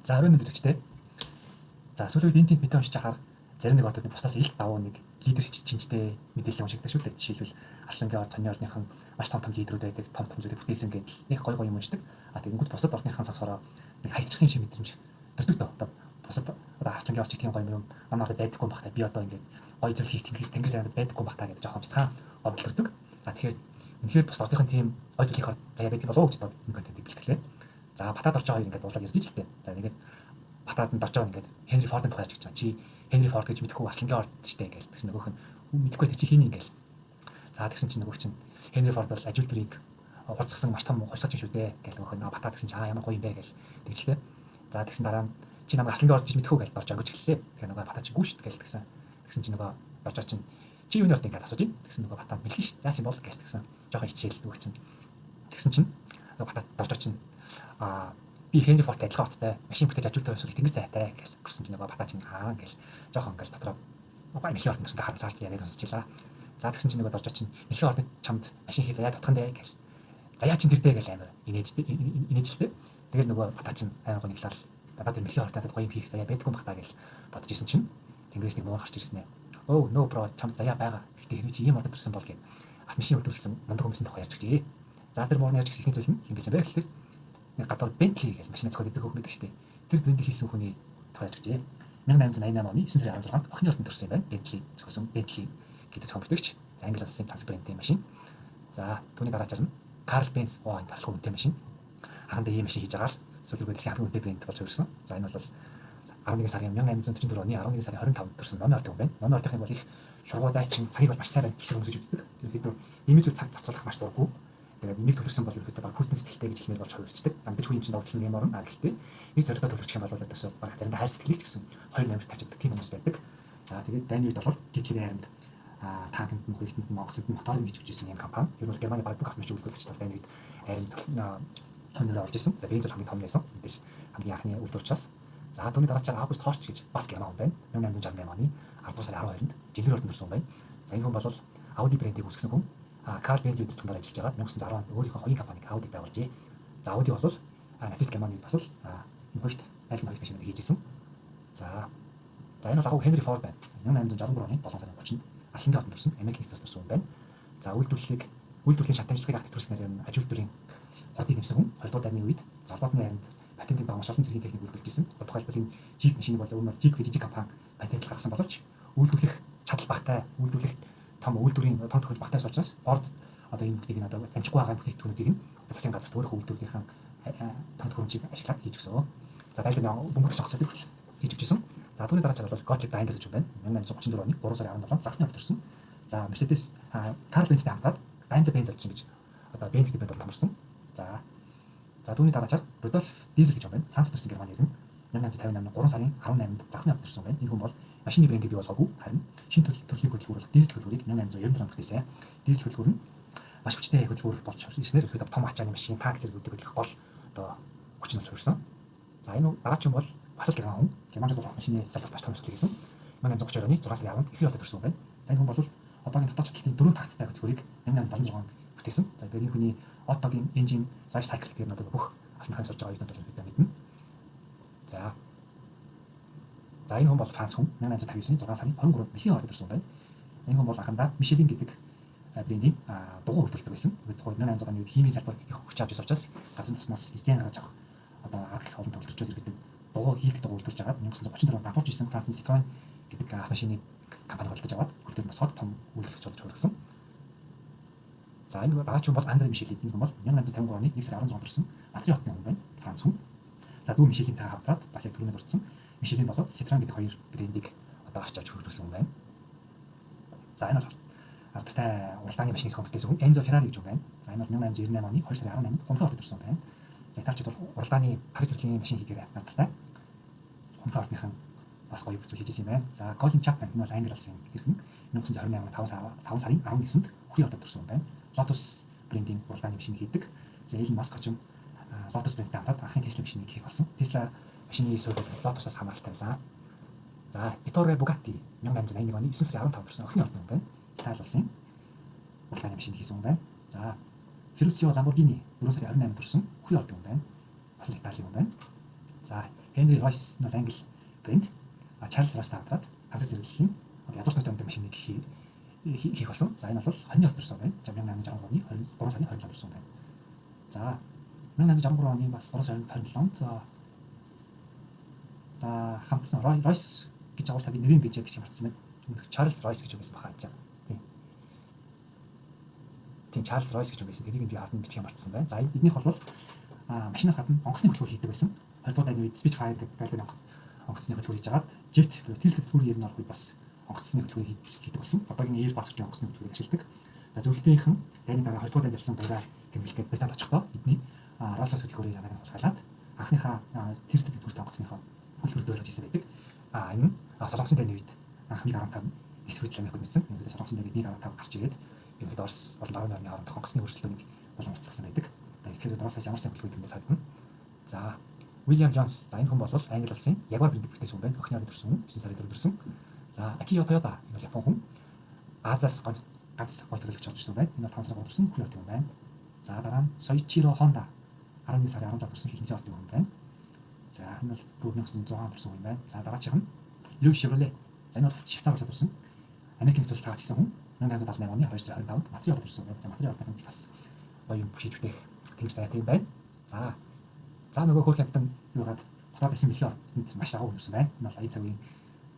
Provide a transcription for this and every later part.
За 20 минут үзэгчтэй. За сүүлийн үед бид уншиж чахаар зарим нэг ордод бусдаас илт давуу нэг лидер чинжтэй мэдээлэл уншигдаг шүү дээ. Жишээлбэл Арслангийн орд таны орныхан маш том лидерүүд байдаг, том зүйлүүд бүтээсэн гэдэл нэг гой юм уншдаг. А тэгэнгүүт бусад орныхан сонсохороо нэг хайцчихсан юм шиг мэдрэмж төрдөг дөө. Одоо бусад Арслангийн орч тийм гой юм манай ордод байдаггүй бахтай би одоо ингээд гой зүйл хийх тэнгэр зайд байдаггүй бахтаа гэдэг жоохон бяцхан ордол төрдөг. А тэгэхээр үнэхээр бусад ордынхын тийм гой зүйл хийх орд заяа байдаг болов уу гэж бодоод энэ контентыг бэлтгэлээ. За батад орж байгаа хоёр ингээд уулаад ярьж ичтэй. За нэгээд батад орж байгаа ингээд Хенри Фордын тухай ярьж байгаа. Чи Хенри Форд гэж мэдэхгүй Арслангийн орд штэ гэж тэгсэн нөгөөх нь мэдэхгүй тэр чи хийнэ ингээл. За тэгсэн чинь нөгөөх чинь Хенри Форд бол ажил төрийг уцгсан маш том хувьсаач шүү дээ гэж нөгөөх нь батад гэсэн чи ямар гоё юм бэ гэж тэгжлээ. За тэгсэн дараа нь чи намайг Арслангийн орд гэж мэдэхгүй гэж орж өнгөж гэлээ. Тэгэхээр нөгөө батад чи гүү штэ гэж тэгсэн. Тэгсэн чи нөгөө орж байгаа чинь чи юуны орд ингээд асууж юм. Тэгсэн нөгөө батад мэлхий штэ. Яасан бол гэж тэгсэн. Жохон хичээл нөгөөх чинь. Тэгсэн чинь батад орж байгаа чинь би Хенри Фордтай адилхан хоттой машин бүтээж ажилтдаг хүмүүсийг тэнгэр зайтай гэж гэрсэн чинь нөгөө батаа чинь ингээл жоохон ингээл дотроо мэлхий ордын төсөнд хаан саарч яриад сонсчихлаа. За тэгсэн чинь нөгөө дорж чинь мэлхий ордын чамд машин хий заяад утхан дээ гэж. Заяа чинь тэр дээ гэж амар инээжтэй. Тэгээд нөгөө батаа чинь амар гоё нэглэл батаа тэр мэлхий ордын гоё юм хийх заяа байдгүй бахтаа гэж бодож исэн чинь тэнгэрээс нэг муур гарч ирсэн ээ. Оо no bro чамд заяа байгаа. Гэхдээ хэрвээ чи ийм ордод төрсэн бол гээд машин хөдөлсөн мундаг хүмүүсийн тухай ярьж өгчээ. За тэр муурны ярьж ихний зүйл нь юм биш юм бэ гэхээр нэг гадуур Bentley гэж машин зохиод идэх хүмүүс шүү дээ. Тэр брендийг хийсэн хүний тухай ярьж өгчээ. 1888 оны 9 сарын 16-нд охины ордонд төрсэн юм байна. Bentley зохиосон Bentley гэдэг зохион бүтээлч. Англи улсын танц брендийн машин. За түүний дараачаар нь Carl Benz энэ бас хүнтэй машин. Анхандаа ийм машин хийж байгаа л сүүлдээ дэлхийн хамгийн үнэтэй брэнд болж өрсөн. За энэ бол 11 сарын 1844 оны 11 сарын 25-нд төрсэн номын ордын хүн байна. Номын ордынхын бол их шургуудаачин цагийг бол маш сайн гэх хүмүүс үздэг. Ерөнхийдөө имиж цаг зарцуулах маш дурггүй. Тэгээд энийг төлөвсөн бол ерөөхдөө баг хүлтэн сэтгэлтэй гэж хэлмээр болж хувирчдаг. Дандаж хүн юм чинь догтлон юм орно. Гэхдээ нэг зорилгоо төлөвчих юм бол өдөөсөө баг заримдаа хайр сэтгэлийг ч гэсэн 2 номер тавьдаг тийм хүмүүс байдаг. За тэгээд дайны үед бол Гитлерийн харинд танкнд нь хоёртанд нь Монголд нь моторыг хийж өгчээсэн юм компани. Тэр бол Германы баг бүх автомобиль үйлдвэрлэгч нар дайны үед харинд хонор орж исэн. За бензин хамгийн том байсан. Мэдээж хамгийн анхны үйлдвэрчээс. За түүний дараачаар Август Хорч гэж бас герман хүн байна. 1868 оны 10 сарын 12-нд Жинхэнэ ордонд төрсэн хүн байна. За энэ хүн бол Audi брендийг үүсгэсэн хүн. Карл Бенз удирдлагаар ажиллаж байгаа 1910 онд өөрийнхөө хоёрын компаниг Audi байгуулжээ. За Audi бол нацист Германы бас л хоёрт аль нь хоёрт машиныг хийж исэн. За энэ бол агуу Хенри Форд байна. 1863 оны 7 сарын 30-нд Арслангийн ордонд төрсэн Америкийн нэгдсэн улсын хүн байна. За үйлдвэрлэлийн шат дамжлагыг авах төрснээр нь аж үйлдвэрийн хотыг нэмсэн хүн. 2 дугаар дайны үед залбаатны харинд патентын дагуу маш олон зэргийн техник үйлдвэрлэж исэн. Тодорхойлбол энэ Jeep машины бол өмнө Jeep гэж жижиг компани патент гаргасан боловч үйлдвэрлэх чадал багтай, үйлдвэрлэх том үйлдвэрийн том төхөөрөмж багтай учраас Ford одоо энэ бүтэгийг одоо амжихгүй байгаа бүтээгдэхүүнүүдийг нь засгийн газарт өөрийнхөө үйлдвэрлэлийн том төхөөрөмжийг ашиглаад хийж өгсөн. За дайны бөмбөг цогцолыг хийж өгчээсэн. За түүний дараачаар бол Gottlieb Daimler гэж байна. 1834 оны 3 сарын 17-нд Загсны ордонд төрсэн. За Mercedes Carl Benz-тэй хамтаад Daimler Benz гэж одоо Benz гэдэг брэнд бол томорсон. За түүний дараачаар Rudolf Diesel гэж байна. Франц төрсэн Германы иргэн 1858 оны 3 сарын 18-нд Загсны ордонд төрсэн байна. Энэ хүн бол машины брендийг бий болгоогүй харин шинэ төрлийн хөтөлбөр бол дизель хөтөлбөрийг 1897 онд хийсэн. Дизель хөтөлбөр нь маш хүчтэй хөтөлбөр болж ирснээр ихэд том ачааны машин танк зэргүүдийг хөтлөх гол одоо хүч нь болж хүрсэн. За энэ дараач юм бол бас л герман хүн. Германчууд бол машины салбарт маш том хөтөлбөр хийсэн. 1832 оны 6 сарын 10-нд ихний болоод төрсэн байна. За энэ хүн бол одоогийн дотоод чатлалтын 4 такттай хөтөлбөрийг 1876 онд бүтээсэн. За тэгээд энэ хүний Ottoгийн engine life cycle гэдэг нь одоо бүх автомобиль сурж байгаа юмнууд бол мэднэ. За энэ хүн бол Франц хүн 1859-ны 6 сарын 23-нд Мишелийн ордонд төрсэн байна. Энэ хүн бол анхандаа Мишелин гэдэг брендийн дугуй хөтөлбөр байсан. Тэгээд 1800 оны үед химийн салбар их хүч авч ирсэн учраас газар тосноос эзэн гаргаж авах одоо арга их олон төвлөрчөд иргэдэг дугуй хийх дугуй үйлдвэрлэж байгаа 1934 онд давхарч ирсэн Францын Citroën гэдэг автомашины компани худалдаж аваад хөтөлбөр босгоод том үйлдвэрлэгч болж хүргэсэн. За энэ дараач хүн бол Андре Мишелин. Энэ хүн бол 1853 оны 1 сарын 16-нд төрсэн Матрийн хотны хүн байна. Франц хүн. За дүү Мишелинтэй хамтраад бас яг түрүүний дурдсан Мишелин болоод Citroën гэдэг хоёр брендийг одоо авч хөгжүүлсэн хүн байна. За энэ бол алдартай уралдааны машины зохион бүтээсэн хүн Enzo Ferrari гэж байна. За энэ бол 1898 оны 2 сарын 18-нд Хумхын ордонд төрсэн байна. За Италичууд бол уралдааны хар зэргийн машин хийхээр алдартай. Хумхын ордынхан бас гоё бүтээл хийж ирсэн юм байна. За Colin Chapman энэ бол Англи улсын иргэн 1928 оны 5 сарын 19-нд Хүрийн ордонд төрсэн хүн байна. Lotus брендийн уралдааны машин хийдэг. За Elon Musk ч Lotus брендтэй хамтраад анхны Tesla машиныг хийх болсон. Tesla машины суурь Lotus-аас хамааралтай байсан. За Ettore Bugatti 1881 оны 9 сарын 15-нд төрсэн охины ордон хүн байна. Итали улсын уралдааны машин хийсэн хүн байна. За Ferruccio Lamborghini 4 сарын 28-нд төрсэн Хүрийн ордон хүн байна. Бас л Итали хүн байна. За Henry Royce нь бол англи брэнд. Charles Royce таатраад хансаг зэрэглэлийн язгуурч нутгийн өндөр машиныг хийх болсон. За энэ бол 20-ны он төрсөн байна. 1863 оны 23 сарын 27-нд төрсөн байна. За 1863 оны бас 3 сарын 27-нд за хамтсан Royce гэж агуулж тагийн нэрийн бийж гэж марцсан байна. Charles Royce гэж байсан баха гэж. Тийм Charles Royce гэж байсан. Тэрийг би хардан бичгээ марцсан байна. За эднийх бол машинаас гадна онгоцны хөтөлбөр хийдэг байсан. 20 дугаар дайны үед Spitfire гэдэг онгоцны хөтөлбөр хийж агаад Jet Tilted Fury ер нь орох үед бас онгоцны хөтөлбөр хийдэг болсон. Одоогийн Airbus гэж онгоцны хөтөлбөр ажилладаг. За зөвлөлтийнхэн дайны дараа 20 дугаар дайнд ирсэн баяраа гэмгэлгээд Британд очихдоо эдний Rolls-Royce хөтөлбөрийн санааг хулгайлаад анхныхаа Tilted Fury онгоцныхоо хөтөлбөрөд байлгаж ирсэн байдаг. Энэ Солонгосын дайны үед анх МиГ-15 эсвэдэл Америк мэдсэн. Ингээд Солонгосын дайны МиГ-15 гарч ирээд ингээд Орос болон Арабын орны хоорондох онгоцны хөрслөөнийг болон уцсгасан байдаг. Тэгэхээр Rolls-Royce ямар сайн хөтөлбөр гэдэг санагдана. За William Jones за энэ хүн бол Англи улсын Jaguar брэнд бүтээсэн хүн байна. Охины орны төрсөн хүн 9 сарын 4-нд төрсөн. За Akio Toyoda энэ бол Япон хүн. Азиас ганц гоё төрөлж орж ирсэн байна. Энэ бол 5 сарын 3-нд төрсөн хүн юм байна. За дараа нь Soichiro Honda 11 сарын 17-нд төрсөн хилэнцэн ордын хүн байна. За энэ бол 4600 төрсөн хүн байна. За дараачих нь Louis Chevrolet. За энэ бол Швейцар улсад төрсөн. Америкийн цус цаагчсан хүн. 1878 оны 2 сарын 25-нд Монтреалд төрсөн байна. За Монтреалд бас гоё юм шийдвэр бүтээх тэр зайтай юм байна. За нөгөө хөрх хямдан юугаад хотод байсан бэлхий орнд маш агуу хөрсөн байна. Энэ бол ая цагийн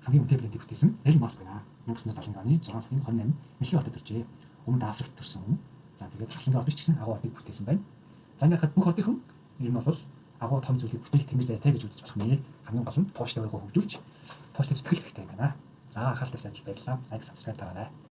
хамгийн үнэтэй брендийг бүтээсэн Elon Musk байна. 1970 оны 6 сарын 28-нд бэлхий хотод төржээ. Өмнөд Африкт төрсөн хүн. За тэгээд хаслангийн ордч гэсэн агуу ордыг бүтээсэн байна. За ингээд бүх ордынхан ер нь бол агуу том зүйлийг бүтээх тэмэр зайтай гэж үзэж болох нэ. Хамгийн гол нь тууштай байгаагаа хөгжүүлж тууштай зүтгэл хэрэгтэй юм байна. За анхаарал тавьсан баярлалаа. Лайк, subscribe таарай.